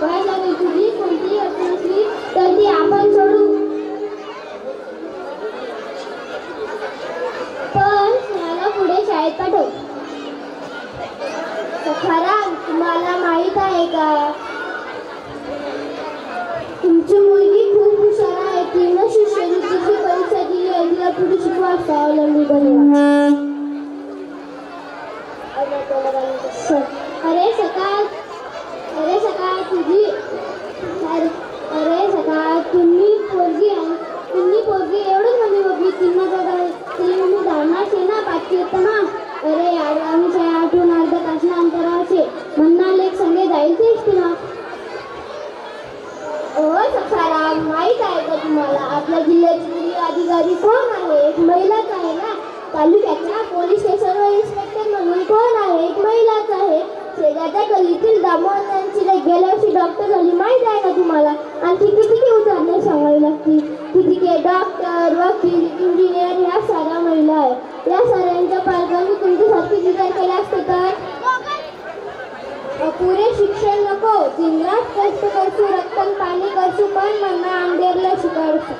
शिकवायला तुझी कोणती अडचण असली तर ती आपण सोडू. पण मला पुढे शाळेत पाठव. सखाराम, तुम्हाला माहित आहे का, तुमची मुलगी खूप हुशार आहे. तिनं शिष्यवृत्तीची परीक्षा दिली आहे. तिला पुढे शिकवा, स्वावलंबी बनवा. अरे सकाळ तुझी अरे सकाळ तुम्ही पोरगी एवढंच म्हणजे बघली. तिने धारणा शे ना पाचशे येतं ना. अरे आम्ही शाळा आठवून अर्धा तासना अंतराचे म्हणणार लेख संगे जायचेच तुला. सखाराम, माहीत आहे का तुम्हाला आपल्या जिल्ह्याची अधिकारी कोण आहे? एक महिलाच आहे ना. तालुक्याच्या पोलीस स्टेशनवर इन्स्पेक्टर म्हणून कोण आहे? एक महिलाच आहे. शेजारच्या गल्लीतील दामोदर यांची गेल्या वर्षी डॉक्टर झाली, माहीत आहे का तुम्हाला? आणखी किती उदाहरणे सांगावी लागतील. किती डॉक्टर, वकील, इंजिनियर ह्या साऱ्या महिला आहेत. या साऱ्यांच्या पालकांनी तुमच्यासारखे विचार केला असते तर पुरे शिक्षण नको, दिनरात कष्ट करसू, रक्तन पाणी करसू, पण मना अंधेरला शिकाडसू.